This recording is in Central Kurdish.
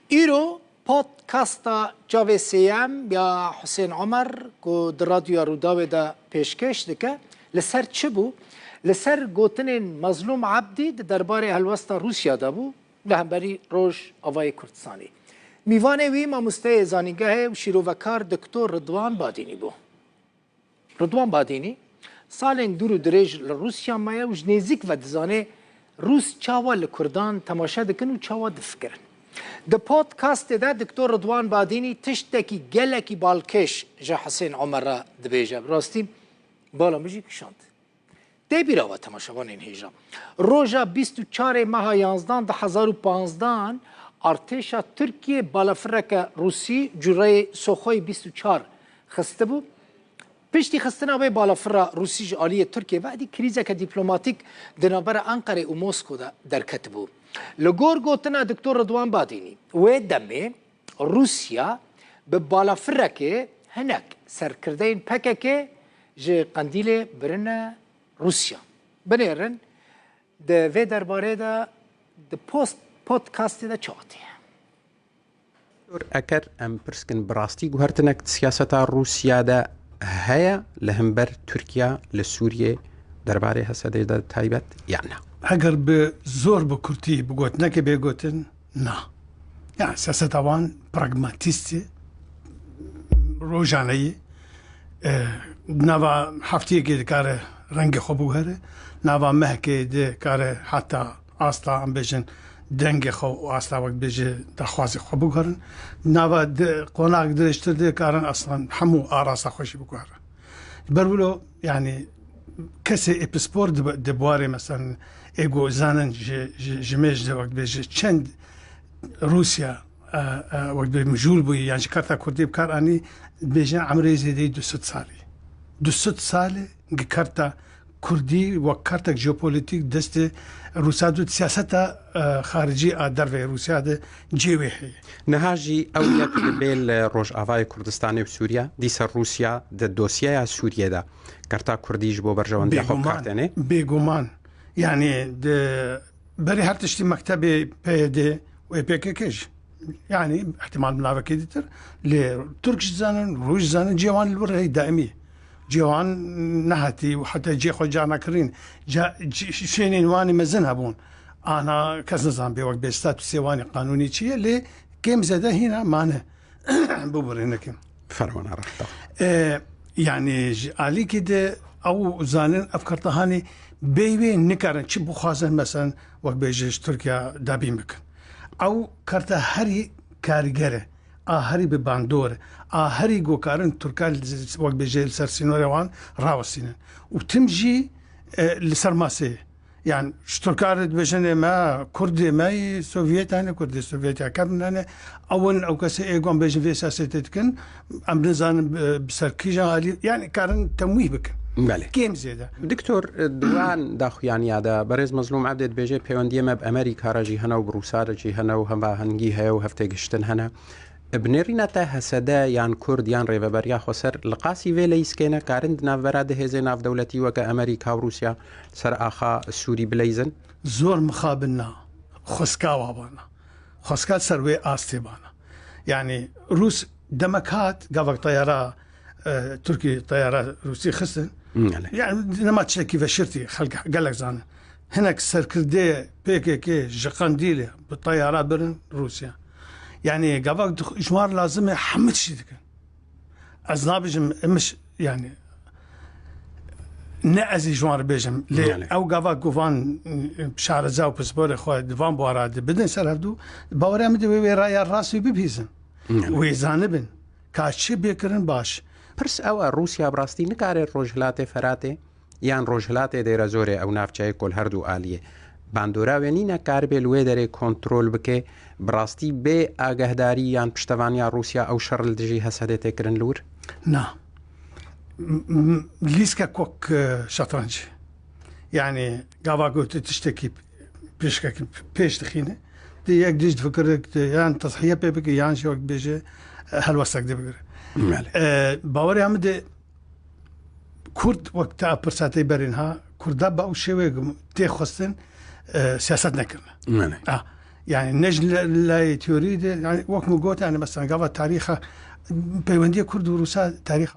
ایرو پادکاستا جاوی سیم یا حسین عمر کو در رادیو روداوی دا پیشکش دکه لسر چه بو؟ لسر گوتن مظلوم عبدی درباره هلوستا روسیا دا بو لهمبری روش آوای کردستانی میوانه وی ماموسته زانیگاه و شیروکار دکتر رضوان بادینی بو. رضوان بادینی سالن دور درج لروسیا مایا و جنیزیک و دزانه روس چاوا لکردان تماشا دکن و چاوا دفکرن. د پادکاست ده دکتر رضوان بادینی تشتکی گلکی بالکش جا حسین عمر را دبیجه راستی بالا مجی کشاند. ده بیراوه تماشاوان این هیجا. روژا 24 ماه 11 ده 2015 ارتشا ترکیه بالافرک روسی جوره سوخوی 24 خسته بود. پشتی خستنا به بالافر روسی جالی ترکیه بعدی کریزه که دیپلماتیک دنابر انقره و موسکو در کتبو. لگور گوتنا دکتر رضوان بادینی و دمه روسیا به بالافر که هنک سرکردین پکه که جه قندیل برن روسیا بنیرن ده و درباره ده پودکاست ده چاوتی. اگر ام پرسکن براستی گوهرتنک سیاست روسیا ده هيا لهمبر تركيا لسوريا درباره هسده ده تايبت يعني اگر به زور بکرتی بگوت نکه بگوتن نه يعني سیاست اوان پراغماتیستی روزانه‌ای نوا هفته که کار رنگ خوب بگره نوا مهکه ده کار حتی اصلا هم بجن دنگ خو اصلا وقت بجه دخواست خوب بگرن نوا قناق درشتر ده کارن اصلا همو آراسا خوشی بگره برولو يعني کسی اپسپور دبواره مثلا ایگو زنن جمعش ده وقت بجه چند روسیا وقت بجه مجول بوی يعني کارتا کردی بکار آنی بجه عمره زیده 200 سالی 200 سالی کارتا کردی و کارتا جیوپولیتیک دست روسیا دو سیاست خارجی در و روسیا ده جیوه نهاجی اولیت بیل روش آوای کردستانی و سوریا دیسر روسیا ده دوسیه سوریا ده کارتا کردیش بو برجواندی خوب کارتنه بیگمان يعني ده بري هرتشتي مكتبي بيدي وبيكيكيش يعني احتمال منافع كيدتر لتركش زانن روش زانن جوان البرهي دائمية جوان نهتي وحتى جي خو جانا كرين شينين واني مزن هبون انا كاس نظام بوقت بيستات سيواني قانوني شيء اللي كيم زاده هنا معنا بوبرينك فرمان عرفت يعني علي كده او زانن افكار طهاني بيبي نكرن شي بخازن مثلا وقت بيجيش تركيا دابي مكن او كارتا هري كاريجره هري بباندور هري جوكارن تركال وقت بيجي سرسينوريوان راوسينن وتمجي لسرماسي يعني تركار بيجن ما كردي ما سوفيت انا كردي سوفيت كابن اون او كسي ايغون بيجي في ساسيتكن ام نزان بسركيجا يعني كارن تمويه بك بله كيم زياده دكتور دوان داخ يعني هذا برز مظلوم عبد بيجي بيوندي ما بامريكا راجي هنا وبروسا راجي هنا وهم هنجي هيا وهفتقشتن هنا بنرينا تاه سدا يان كرد يان ريفبريا خسر لقاسي فيليس كينا كارند نافراد هزين اف دولتي وكا امريكا وروسيا سر اخا السوري بليزن زور مخابلنا خسكا وابانا خسكا سروي استيبانا يعني روس دمكات قبل طياره تركي طياره روسي خسن يعني لما تشكي فشرتي خلق قال لك زانه هناك سركردي بيكي جقنديله بالطيارات برن روسيا يعني قبل جمار لازم حمد شيء ذكر أزنابيجم مش يعني نأزي جمار بيجم ليه أو قبل قفان بشعر زاو بسبور خوي دفان بوارد بدن سرهدو باوري مدي ويرايا راسي ببيزن ويزانبن كاشي بيكرن باش برس او روسيا براستي نكاري روجلاتي فراتي يان روجلاتي دير زوري او نافچاي كل هردو آليه باندورا ونینا کار به لوی داره کنترل بکه براستی به آگهداری یان پشتوانیا روسیا او شرل دجی حسده تکرن لور؟ نه لیسکا کوک شطرنج يعني قابا قلت تشتكي بيش تخينه دي يك ديش تفكرك يعني تصحية بيبك يعني شو بيجي هالوسك دي بقر باوري عمد كرد وقتها برساتي برينها كردا باو شوي تي خستن سياسات نكرنا يعني نجل لا تريد يعني وقت قلت يعني مثلا قبل تاريخ بيوندية كرد وروسا تاريخ